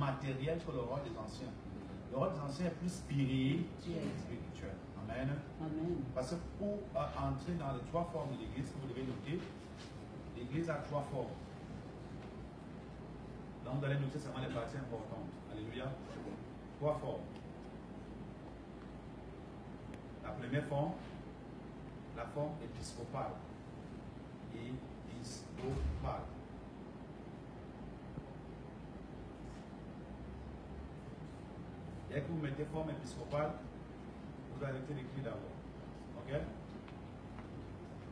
matériel que le rôle des anciens. Le rôle des anciens est plus spirituel. Amen. Amen. Parce que pour entrer dans les trois formes de l'église, que vous devez noter, l'église a trois formes. Donc vous allez noter seulement les parties importantes. Alléluia. Trois formes. La première forme, la forme épiscopale. Épiscopale. Dès que vous mettez forme épiscopale, vous arrêtez d'écrire d'abord. Ok?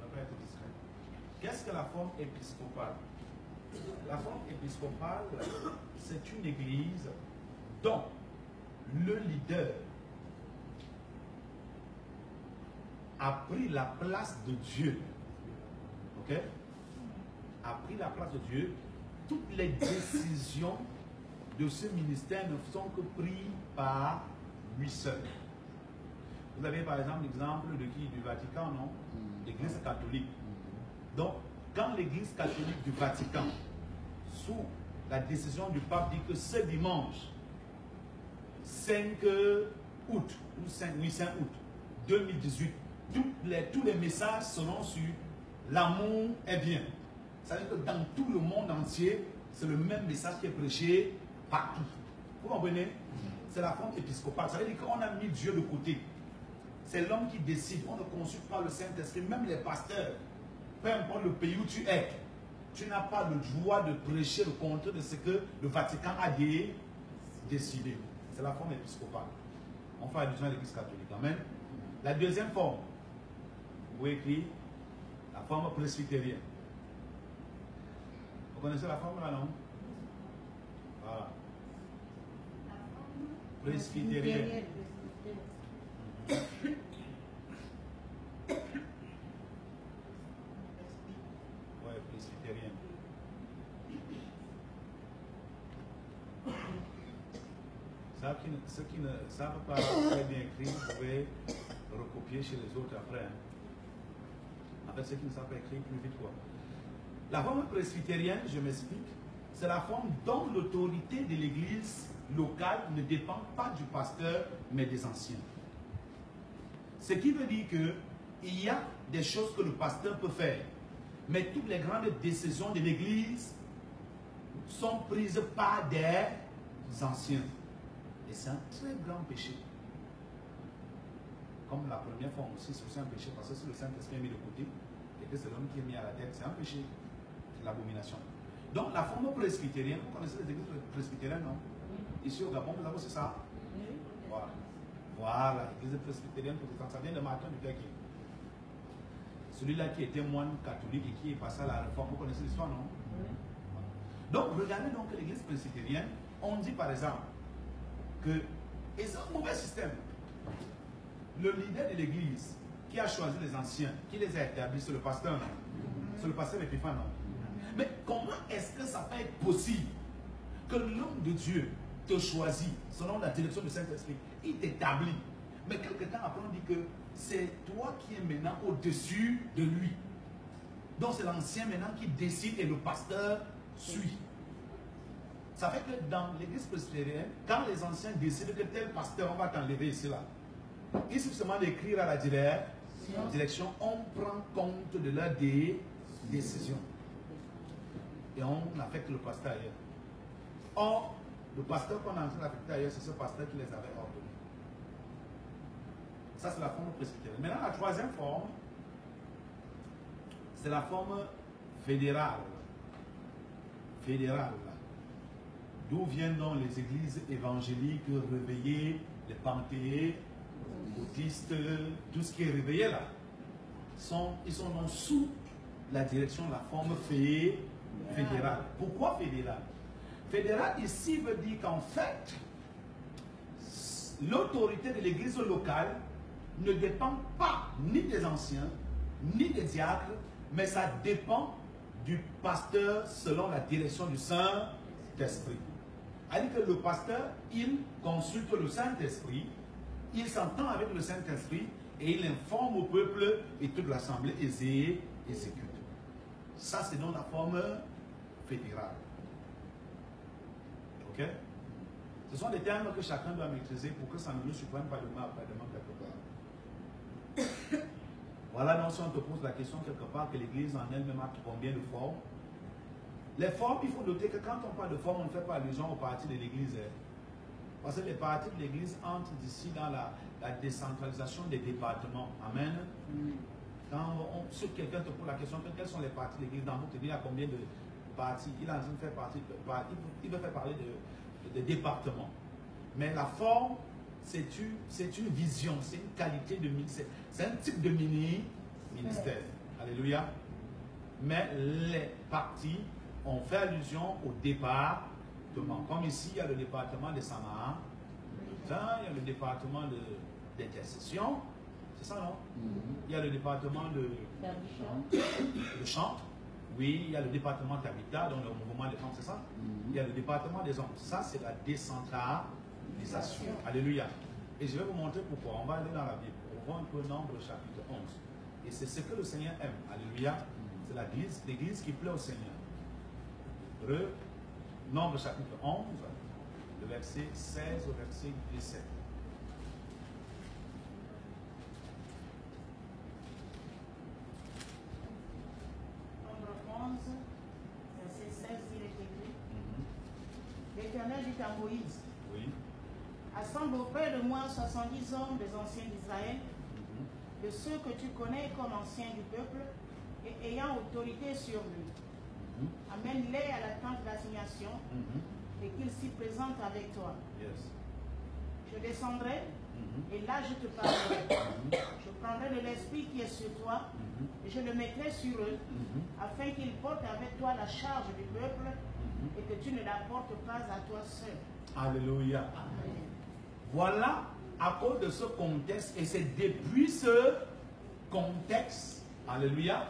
On va être discret. Qu'est-ce que la forme épiscopale? La forme épiscopale, c'est une église dont le leader a pris la place de Dieu. Ok? A pris la place de Dieu. Toutes les décisions de ce ministère ne sont que prises par lui seul. Vous avez par exemple l'exemple de qui? Du Vatican, non? L'église catholique. Donc, quand l'église catholique du Vatican, sous la décision du pape, dit que ce dimanche, 5 août, ou 5 août 2018, tous les messages seront sur l'amour est bien. Ça veut dire que dans tout le monde entier, c'est le même message qui est prêché partout. Vous comprenez? C'est la forme épiscopale. Ça veut dire qu'on a mis Dieu de côté. C'est l'homme qui décide. On ne consulte pas le Saint-Esprit. Même les pasteurs, peu importe le pays où tu es, tu n'as pas le droit de prêcher le contraire de ce que le Vatican a décidé. C'est la forme épiscopale. On fait allusion à l'église catholique. Amen. La deuxième forme, vous écrivez la forme presbytérienne. Vous connaissez la forme là, non? Voilà. Presbytérienne. Ouais, presbytérienne. Ceux qui ne savent pas très bien écrire, vous pouvez recopier chez les autres après. En fait, ceux qui ne savent pas écrire, plus vite quoi. La forme presbytérienne, je m'explique, c'est la forme dont l'autorité de l'église locale ne dépend pas du pasteur, mais des anciens. Ce qui veut dire qu'il y a des choses que le pasteur peut faire, mais toutes les grandes décisions de l'église sont prises par des anciens. Et c'est un très grand péché. Comme la première forme aussi, c'est aussi un péché, parce que si le Saint-Esprit est mis de côté, et que c'est l'homme qui est mis à la tête, c'est un péché. C'est l'abomination. Donc la forme presbytérienne, vous connaissez les églises presbytériennes, non? Ici au Gabon, vous avez aussi ça? Voilà. Voilà, l'église presbytérienne protestante, ça vient de Martin Luther King. Celui-là qui était moine catholique et qui est passé à la réforme, vous connaissez l'histoire, non? Voilà. Donc regardez donc l'église presbytérienne, on dit par exemple que, et c'est un mauvais système, le leader de l'église qui a choisi les anciens, qui les a établis, c'est le pasteur, non? C'est le pasteur Épiphane, non? Mais comment est-ce que ça peut être possible que l'homme de Dieu te choisit selon la direction du Saint-Esprit? Il t'établit. Mais quelque temps après, on dit que c'est toi qui es maintenant au-dessus de lui. Donc c'est l'ancien maintenant qui décide et le pasteur suit. Ça fait que dans l'église presbytérienne, quand les anciens décident que tel pasteur, on va t'enlever ici là, il suffit seulement d'écrire à la direction, on prend compte de leur décision. Et on affecte le pasteur ailleurs. Or, le pasteur qu'on est en train d'affecter ailleurs, c'est ce pasteur qui les avait ordonnés. Ça, c'est la forme presbytérienne. Maintenant, la troisième forme, c'est la forme fédérale. Fédérale. D'où viennent donc les églises évangéliques réveillées, les panthéistes, bouddhistes, tout ce qui est réveillé là. Ils sont donc sous la direction de la forme fédérale. Pourquoi fédérale? Fédéral ici veut dire qu'en fait, l'autorité de l'église locale ne dépend pas ni des anciens, ni des diacres, mais ça dépend du pasteur selon la direction du Saint-Esprit. C'est-à-dire que le pasteur, il consulte le Saint-Esprit, il s'entend avec le Saint-Esprit et il informe au peuple et toute l'assemblée exécute. Ça, c'est donc la forme fédérale. Ok? Ce sont des termes que chacun doit maîtriser pour que ça ne nous surprenne pas demain après-demain quelque part. Voilà, donc si on te pose la question quelque part que l'église en elle-même a combien de formes? Les formes, il faut noter que quand on parle de forme, on ne fait pas allusion aux parties de l'église. Parce que les parties de l'église entrent d'ici dans la décentralisation des départements. Amen. Quand si quelqu'un te pose la question, quelles sont les parties de l'église dans votre église, il y a combien de parties? Il est en train de faire partie, il veut faire parler de départements. Mais la forme, c'est une vision, c'est une qualité de ministère. C'est un type de ministère. Alléluia. Mais les parties ont fait allusion au département. Comme ici, il y a le département des Samaritains, il y a le département d'intercession. C'est ça, non? Il y a le département de chant. Oui, il y a le département Tabitha, donc le mouvement des femmes, c'est ça? Il y a le département des hommes. Ça, c'est la décentralisation. Alléluia. Et je vais vous montrer pourquoi. On va aller dans la Bible. On voit un peu Nombre chapitre 11. Et c'est ce que le Seigneur aime. Alléluia. C'est l'église qui plaît au Seigneur. Nombre chapitre 11, le verset 16 au verset 17. Nombre 11, verset 16, il est écrit. L'Éternel dit à Moïse, oui. Assemble auprès de moi 70 hommes des anciens d'Israël, de ceux que tu connais comme anciens du peuple, et ayant autorité sur lui. Amène-les à la tente d'assignation et qu'ils s'y présentent avec toi. Yes. Je descendrai et là je te parlerai. Je prendrai de l'esprit qui est sur toi et je le mettrai sur eux afin qu'ils portent avec toi la charge du peuple et que tu ne la portes pas à toi seul. Alléluia. Amen. Voilà, à cause de ce contexte, et c'est depuis ce contexte, alléluia,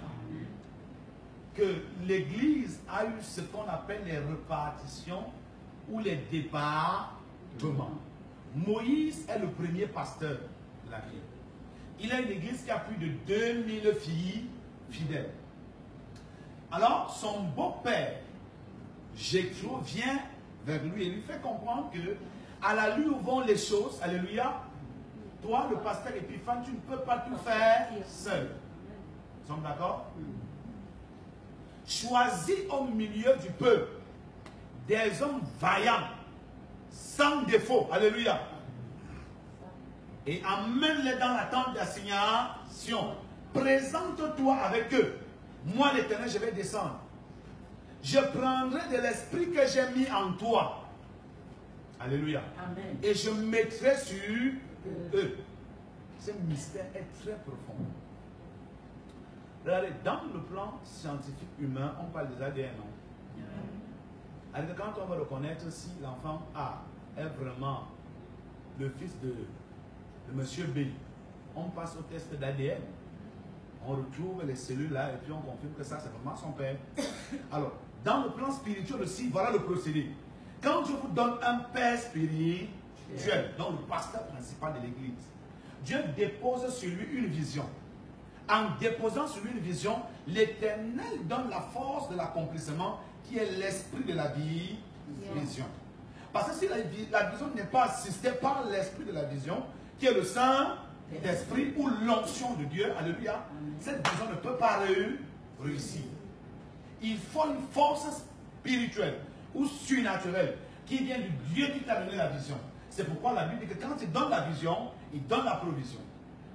que l'Église a eu ce qu'on appelle les répartitions ou les départements. Moïse est le premier pasteur de la Bible. Il a une église qui a plus de 2000 filles fidèles. Alors, son beau-père, Jéthro, vient vers lui et lui fait comprendre que à la lui où vont les choses, alléluia, toi, le pasteur Épiphane, tu ne peux pas tout faire seul. Nous sommes d'accord? Choisis au milieu du peuple des hommes vaillants, sans défaut, alléluia, et amène-les dans la tente d'assignation. Présente-toi avec eux. Moi, l'Éternel, je vais descendre. Je prendrai de l'esprit que j'ai mis en toi. Alléluia. Amen. Et je mettrai sur eux. Ce mystère est très profond. Regardez, dans le plan scientifique humain, on parle des ADN. Alors, quand on va reconnaître si l'enfant A est vraiment le fils de monsieur B, on passe au test d'ADN. On retrouve les cellules là et puis on confirme que ça c'est vraiment son père. Alors, dans le plan spirituel aussi, voilà le procédé. Quand je vous donne un père spirituel, donc le pasteur principal de l'église, Dieu dépose sur lui une vision. En déposant sur lui une vision, l'Éternel donne la force de l'accomplissement qui est l'esprit de la vision. Parce que si la vision n'est pas assistée par l'esprit de la vision, qui est le Saint-Esprit ou l'onction de Dieu, alléluia, cette vision ne peut pas réussir. Il faut une force spirituelle ou surnaturelle qui vient du Dieu qui t'a donné la vision. C'est pourquoi la Bible dit que quand il donne la vision, il donne la provision.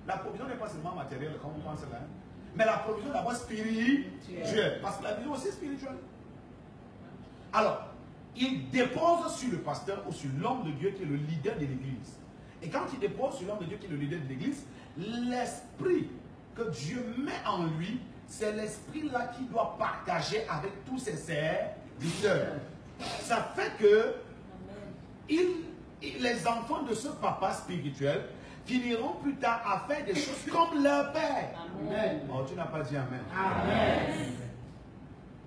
La provision n'est pas seulement matérielle comme on pense là, mais la provision d'abord spirituelle, parce que la vision aussi est spirituelle. Alors, il dépose sur le pasteur ou sur l'homme de Dieu qui est le leader de l'église. Et quand il dépose sur l'homme de Dieu qui est le leader de l'église, l'esprit que Dieu met en lui, c'est l'esprit là qui doit partager avec tous ses serviteurs. Ça fait que les enfants de ce papa spirituel finiront plus tard à faire des choses comme leur père. Amen. Oh, tu n'as pas dit amen. Amen.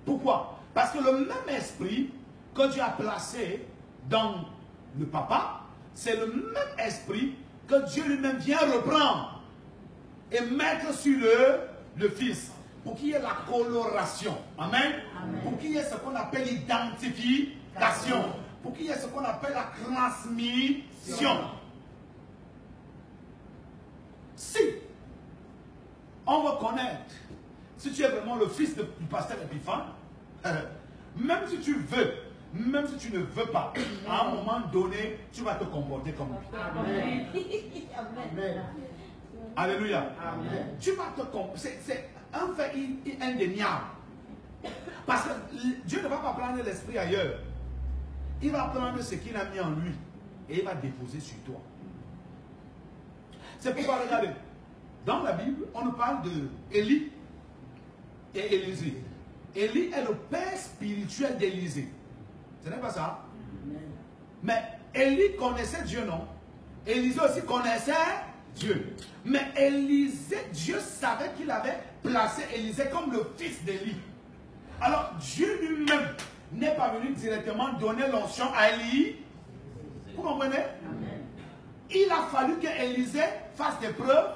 Pourquoi? Parce que le même esprit que Dieu a placé dans le papa, c'est le même esprit que Dieu lui-même vient reprendre et mettre sur le fils pour qu'il y ait la coloration. Amen. Amen. Pour qu'il y ait ce qu'on appelle l'identification. pour qu'il y ait ce qu'on appelle la transmission. Si on veut connaître si tu es vraiment le fils du pasteur Épiphane, même si tu veux, même si tu ne veux pas, à un moment donné, tu vas te comporter comme lui. Amen. Amen. Alléluia. Amen. Tu vas te comporter. C'est un fait indéniable. Parce que Dieu ne va pas prendre l'esprit ailleurs. Il va prendre ce qu'il a mis en lui et il va déposer sur toi. C'est pourquoi, regardez, dans la Bible, on nous parle de Élie et Élisée. Élie est le père spirituel d'Élisée. Ce n'est pas ça? Mais Élie connaissait Dieu, non? Élisée aussi connaissait Dieu. Mais Élisée, Dieu savait qu'il avait placé Élisée comme le fils d'Élie. Alors Dieu lui-même n'est pas venu directement donner l'onction à Élie. Vous comprenez? Il a fallu qu'Élisée fasse des preuves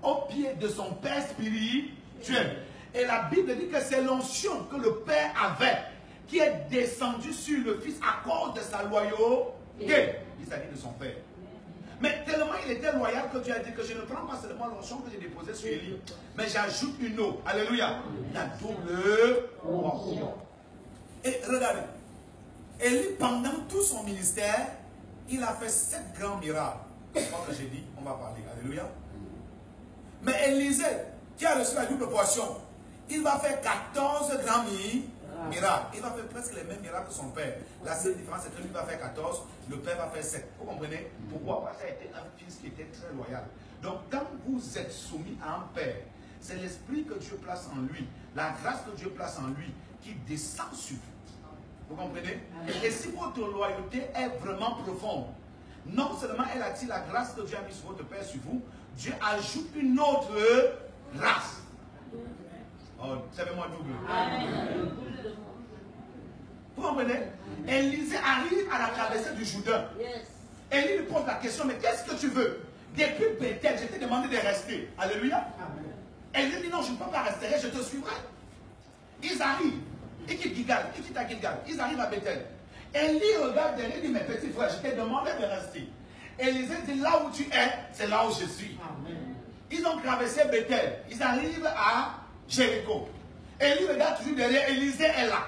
au pied de son père spirituel. Et la Bible dit que c'est l'onction que le père avait qui est descendue sur le fils à cause de sa loyauté. Il s'agit de son père. Mais tellement il était loyal que Dieu a dit que je ne prends pas seulement l'onction que j'ai déposée sur Élie, mais j'ajoute une autre. Alléluia. La double onction. Et regardez, Élie, pendant tout son ministère, il a fait 7 grands miracles. Comme j'ai dit, on va parler. Alléluia. Mais Élisée, qui a reçu la double portion, il va faire 14 grands miracles. Il va faire presque les mêmes miracles que son père. La seule différence, c'est que lui va faire 14, le père va faire 7. Vous comprenez? Pourquoi? Parce qu'il était un fils qui était très loyal. Donc, quand vous êtes soumis à un père, c'est l'esprit que Dieu place en lui, la grâce que Dieu place en lui, qui descend sur vous. Vous comprenez? Et si votre loyauté est vraiment profonde, non seulement elle attire la grâce que Dieu a mise sur votre père sur vous, Dieu ajoute une autre grâce. Oh, savez-moi double. Vous comprenez? Élisée arrive à la traversée du Jourdain. Élie lui pose la question, mais qu'est-ce que tu veux? Depuis Bethel, je t'ai demandé de rester. Alléluia. Élie dit non, je ne peux pas rester, je te suivrai. Ils arrivent. Ils quittent Gilgal, ils quittent à Gilgal. Ils arrivent à Bethel. Élie regarde derrière et dit, mes petits frères, je t'ai demandé de rester. Élisée dit, là où tu es, c'est là où je suis. Amen. Ils ont traversé Bethel. Ils arrivent à Jéricho. Élie regarde toujours derrière, Élisée est là.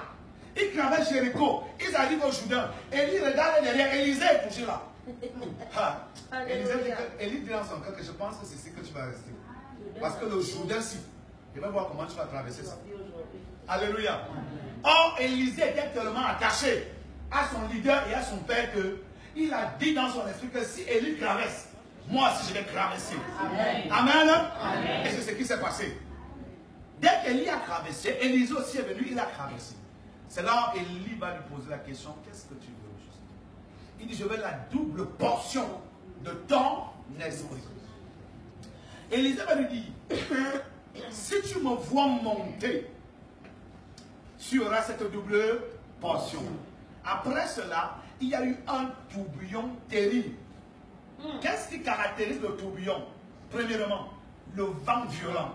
Ils traversent Jéricho. Ils arrivent au Jourdain. Élie regarde derrière, Élisée est toujours là. Élie dit dans son cœur que je pense que c'est ici que tu vas rester. Parce que le Jourdain, si. Je vais voir comment tu vas traverser ça. Alléluia. Or, Élisée était tellement attaché à son leader et à son père qu'il a dit dans son esprit que si Élie traverse, moi aussi je vais traverser. Amen. Amen. Amen. Et c'est ce qui s'est passé. Dès qu'Élie a traversé, Élisée aussi est venu, il a traversé. C'est là où Élie va lui poser la question, qu'est-ce que tu veux juste? Il dit, je veux la double portion de ton esprit. Élisée va lui dire, si tu me vois monter, tu auras cette double portion. Après cela, il y a eu un tourbillon terrible. Qu'est-ce qui caractérise le tourbillon? Premièrement, le vent violent.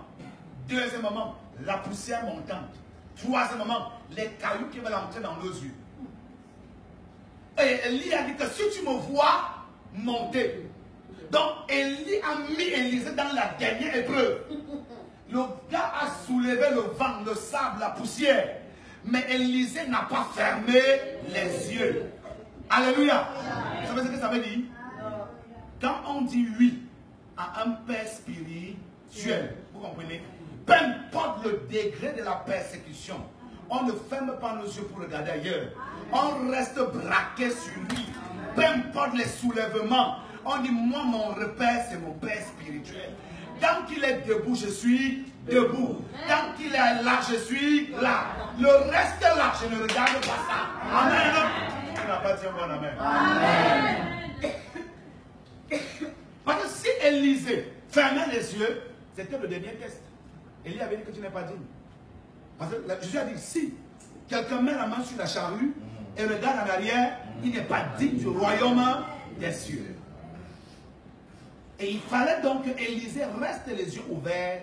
Deuxièmement, la poussière montante. Troisièmement, les cailloux qui veulent entrer dans nos yeux. Et Élie a dit que si tu me vois monter. Donc, Élie a mis Élisée dans la dernière épreuve. Le gars a soulevé le vent, le sable, la poussière. Mais Élisée n'a pas fermé les yeux. Alléluia. Vous savez ce que ça veut dire? Quand on dit oui à un père spirituel, vous comprenez? Peu importe le degré de la persécution, on ne ferme pas nos yeux pour regarder ailleurs. On reste braqué sur lui. Peu importe les soulèvements, on dit moi mon repère c'est mon père spirituel. Tant qu'il est debout, je suis debout. Tant qu'il est là, je suis là. Le reste là, je ne regarde pas ça. Amen. Tu n'as pas dit un bon amen. Amen. Parce que si Élisée fermait les yeux, c'était le dernier test. Élie avait dit que tu n'es pas digne. Parce que Jésus a dit, si quelqu'un met la main sur la charrue et regarde en arrière, il n'est pas digne du royaume des cieux. Et il fallait donc que Élisée reste les yeux ouverts,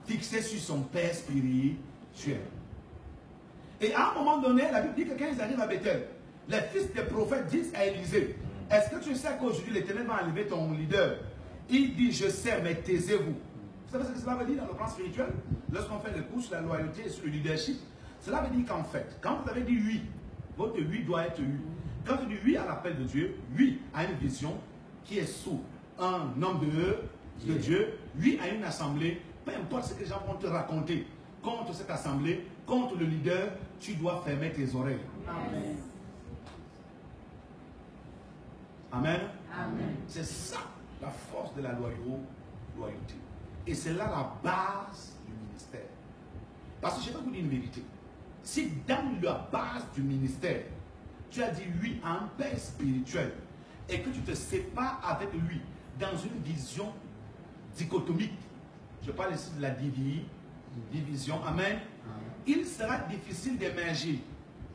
fixés sur son père spirituel. Et à un moment donné, la Bible dit que quand ils arrivent à Bethel, Les fils des prophètes disent à Élisée, est-ce que tu sais qu'aujourd'hui l'Éternel va enlever ton leader? Il dit, je sais, mais taisez-vous. Vous savez ce que cela veut dire dans le plan spirituel? Lorsqu'on fait le cours sur la loyauté et sur le leadership, cela veut dire qu'en fait, quand vous avez dit oui, votre oui doit être oui. Quand tu dis oui à l'appel de Dieu, oui à une vision qui est sous un homme de Dieu, oui à une assemblée, peu importe ce que les gens vont te raconter contre cette assemblée, contre le leader, tu dois fermer tes oreilles. Amen. Amen. Amen. C'est ça la force de la loyauté. Et c'est là la base du ministère. Parce que je vais vous dire une vérité. Si dans la base du ministère, tu as dit oui à un père spirituel et que tu te sépares avec lui dans une vision dichotomique, je parle ici de la division, amen, il sera difficile d'émerger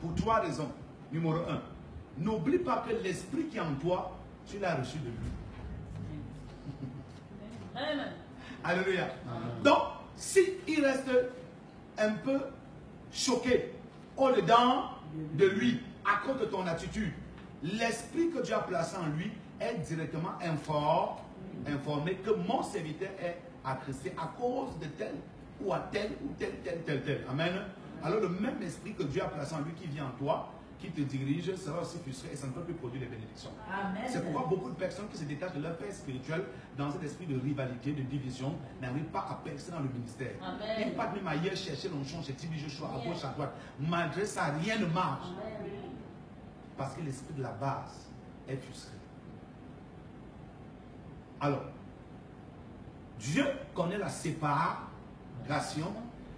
pour 3 raisons. Numéro 1, n'oublie pas que l'esprit qui est en toi, tu l'as reçu de lui. Amen. Alléluia. Amen. Donc, s'il reste un peu choqué au-dedans de lui, à cause de ton attitude, l'esprit que Dieu a placé en lui est directement informé que mon serviteur est agressé à cause de tel ou à tel ou tel. Amen. Alors le même esprit que Dieu a placé en lui qui vient en toi, qui te dirige, sera aussi frustré et ça ne peut plus produire les bénédictions. C'est pourquoi beaucoup de personnes qui se détachent de leur père spirituel dans cet esprit de rivalité, de division, n'arrivent pas à percer dans le ministère. Amen. Ils partent même ailleurs chercher l'onction chez Tibi Joshua à gauche, à droite. Malgré ça, rien ne marche. Amen. Parce que l'esprit de la base est frustré. Alors, Dieu connaît la séparation,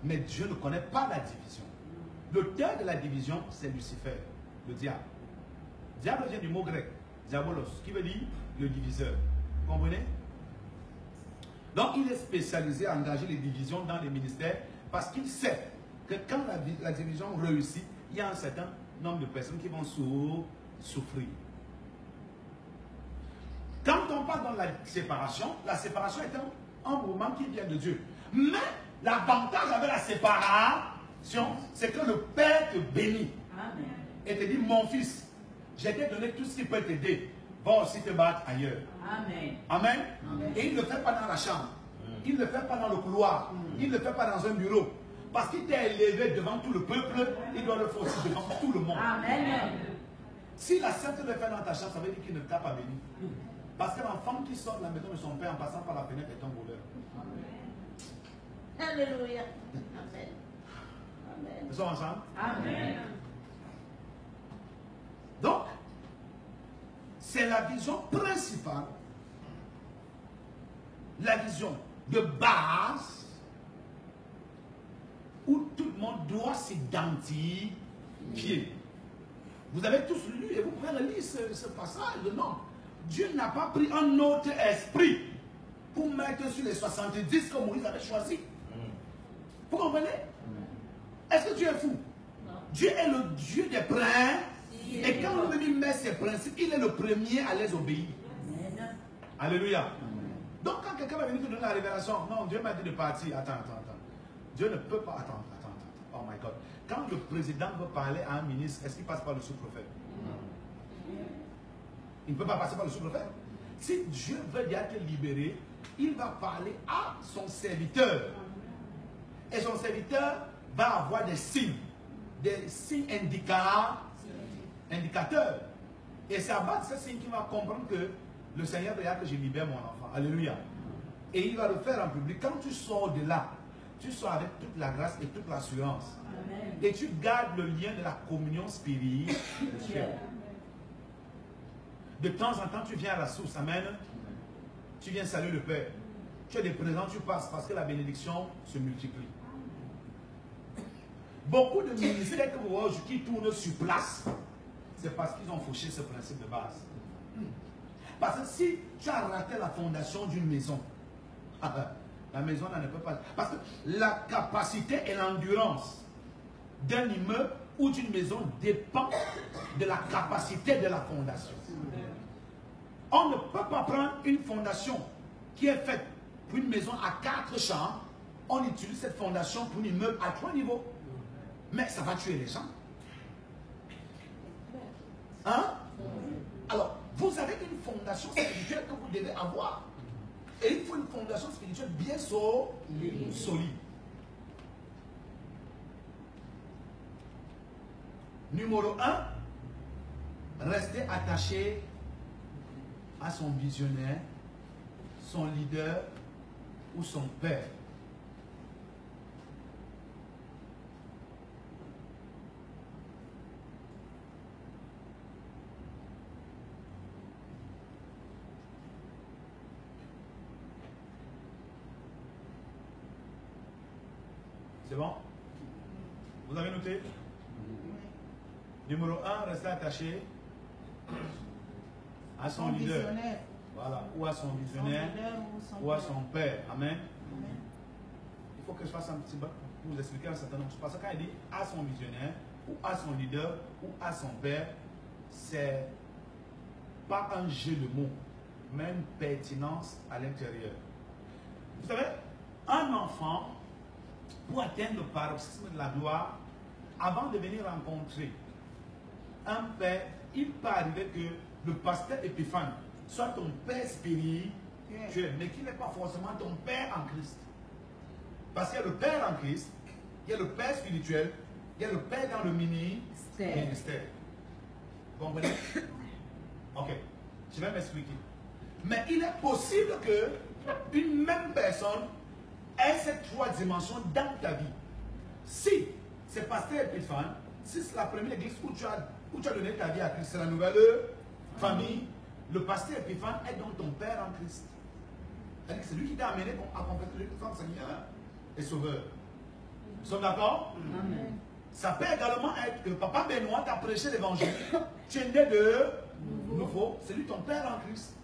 mais Dieu ne connaît pas la division. L'auteur de la division, c'est Lucifer, le diable. Diable vient du mot grec, diabolos, qui veut dire le diviseur. Vous comprenez? Donc, il est spécialisé à engager les divisions dans les ministères parce qu'il sait que quand la division réussit, il y a un certain nombre de personnes qui vont souffrir. Quand on parle dans la séparation est un mouvement qui vient de Dieu. Mais l'avantage avec la séparation, c'est que le Père te bénit. Amen. Et te dit, mon fils, je t'ai donné tout ce qui peut t'aider. Va aussi te battre ailleurs. Amen. Amen. Amen. Et il ne le fait pas dans la chambre. Il ne le fait pas dans le couloir. Il ne le fait pas dans un bureau. Parce qu'il t'est élevé devant tout le peuple, il doit le faire aussi devant tout le monde. Amen. S'il accepte de le faire dans ta chambre, ça veut dire qu'il ne t'a pas béni. Parce que l'enfant qui sort de la maison de son père en passant par la fenêtre est un voleur. Alléluia. Amen. Amen. Nous sommes ensemble? Amen. Donc, c'est la vision principale, la vision de base, où tout le monde doit s'identifier. Vous avez tous lu et vous pouvez relire ce passage. Non, Dieu n'a pas pris un autre esprit pour mettre sur les 70 que Moïse avait choisi. Vous comprenez? Est-ce que Dieu est fou? Non. Dieu est le Dieu des principes. Et quand lui met ses principes, il est le premier à les obéir. Amen. Alléluia. Donc quand quelqu'un va venir te donner la révélation, non, Dieu m'a dit de partir. Attends. Dieu ne peut pas. Attends. Oh my God. Quand le président veut parler à un ministre, est-ce qu'il passe par le sous-prophète? Il ne peut pas passer par le sous-prophète. Si Dieu veut déjà te libérer, il va parler à son serviteur. Et son serviteur va avoir des signes indicateurs. Et c'est à base de ces signes qu'il va comprendre que le Seigneur veut que je libère mon enfant. Alléluia. Et il va le faire en public. Quand tu sors de là, tu sors avec toute la grâce et toute l'assurance. Et tu gardes le lien de la communion spirituelle. De temps en temps, tu viens à la source. Amen. Tu viens saluer le Père. Tu as des présents, tu passes parce que la bénédiction se multiplie. Beaucoup de ministères que vous voyez qui tournent sur place, c'est parce qu'ils ont fauché ce principe de base. Parce que si tu as raté la fondation d'une maison, la maison ne peut pas. Parce que la capacité et l'endurance d'un immeuble ou d'une maison dépend de la capacité de la fondation. On ne peut pas prendre une fondation qui est faite pour une maison à 4 chambres, on utilise cette fondation pour un immeuble à 3 niveaux. Mais ça va tuer les gens. Hein? Alors, vous avez une fondation spirituelle que vous devez avoir. Et il faut une fondation spirituelle bien solide. Numéro 1, rester attaché à son visionnaire, son leader ou son père. C'est bon? Vous avez noté? Numéro 1, rester attaché à son leader. Voilà, ou à son visionnaire, ou à son père. Amen. Il faut que je fasse un petit bac pour vous expliquer un certain nombre de choses. Parce que quand il dit à son visionnaire, ou à son leader, ou à son père, c'est pas un jeu de mots, mais une pertinence à l'intérieur. Vous savez, un enfant, pour atteindre le paroxysme de la gloire, avant de venir rencontrer un père, il peut arriver que le pasteur Épiphane soit ton père spirituel, mais qu'il n'est pas forcément ton père en Christ. Parce qu'il y a le père en Christ, il y a le père spirituel, il y a le père dans le ministère. Vous comprenez? Ok, je vais m'expliquer. Mais il est possible que une même personne ait ces trois dimensions dans ta vie. Si c'est pasteur Épiphane, si c'est la première église où tu as donné ta vie à Christ, c'est la nouvelle famille, le pasteur Épiphane est donc ton père en Christ. C'est lui qui t'a amené à confesser Jésus comme Seigneur et Sauveur. Nous sommes d'accord? Amen. Ça peut également être que papa Benoît t'a prêché l'évangile. Tu es né de nouveau. C'est lui ton père en Christ.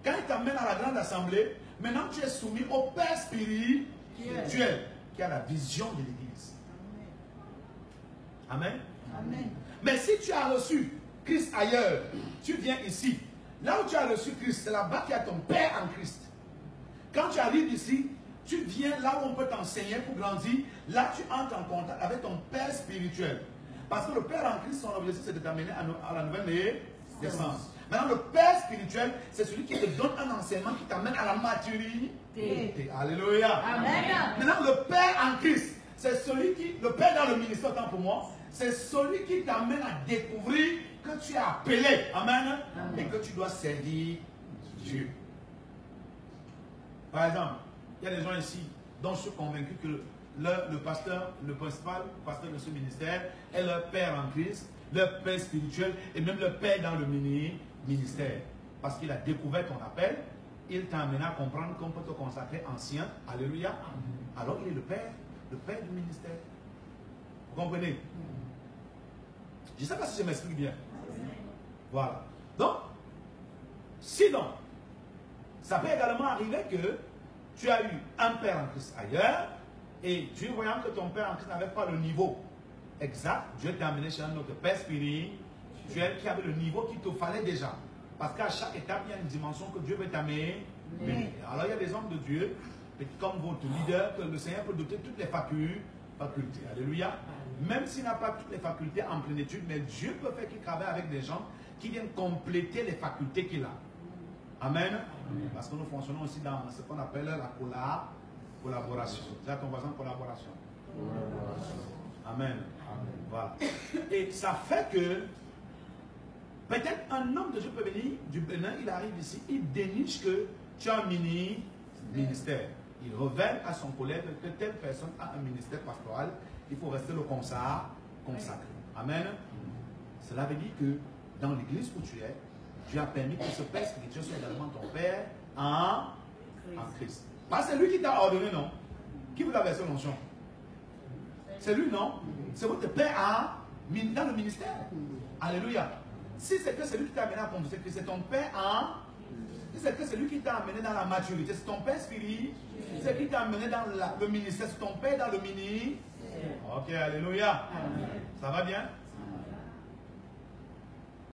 Quand il t'amène à la grande assemblée, maintenant tu es soumis au père spirituel qui a la vision de l'église. Amen. Amen. Mais si tu as reçu Christ ailleurs, tu viens ici. Là où tu as reçu Christ, c'est là-bas qu'il y a ton père en Christ. Quand tu arrives ici, tu viens là où on peut t'enseigner pour grandir. Là, tu entres en contact avec ton père spirituel. Parce que le père en Christ, son objectif, c'est de t'amener à la nouvelle naissance. Maintenant, le père spirituel, c'est celui qui te donne un enseignement qui t'amène à la maturité. Alléluia. Amen. Maintenant, le père en Christ, c'est celui qui, le père dans le ministère, autant pour moi, c'est celui qui t'amène à découvrir que tu es appelé. Amen. Et que tu dois servir Dieu. Par exemple, il y a des gens ici dont je suis convaincu que le pasteur, le principal pasteur de ce ministère est leur père en Christ, leur père spirituel et même leur père dans le ministère. Parce qu'il a découvert ton appel, il t'a amené à comprendre qu'on peut te consacrer ancien. Alléluia. Alors il est le père du ministère. Vous comprenez? Je ne sais pas si je m'explique bien. Voilà. Donc, sinon, ça peut également arriver que tu as eu un père en Christ ailleurs et Dieu, voyant que ton père en Christ n'avait pas le niveau exact, Dieu t'a amené chez un autre père spirituel qui avait le niveau qu'il te fallait déjà. Parce qu'à chaque étape, il y a une dimension que Dieu veut t'amener. Alors, il y a des hommes de Dieu, comme votre leader, que le Seigneur peut doter toutes les facultés. Alléluia. Même s'il n'a pas toutes les facultés en plénitude, mais Dieu peut faire qu'il travaille avec des gens qui viennent compléter les facultés qu'il a. Amen. Parce que nous fonctionnons aussi dans ce qu'on appelle la collaboration. Dis à ton voisin collaboration. Amen. Voilà. Et ça fait que peut-être un homme de Dieu peut venir du Bénin, il arrive ici, il déniche que tu as un ministère. Il révèle à son collègue que telle personne a un ministère pastoral, il faut rester le consacré. Amen. Cela veut dire que dans l'église où tu es, Dieu a permis que ce père spirituel soit également ton père en Christ. Parce que c'est lui qui t'a ordonné, non? Qui vous a versé l'onction? C'est lui, non? C'est votre père dans le ministère. Alléluia. Si c'est que c'est lui qui t'a amené à confesser Christ, c'est ton père si c'est que c'est lui qui t'a amené dans la maturité, c'est ton père spirituel. C'est lui qui t'a amené dans le ministère, c'est ton père dans le ministère. Ok, alléluia. Ça va bien?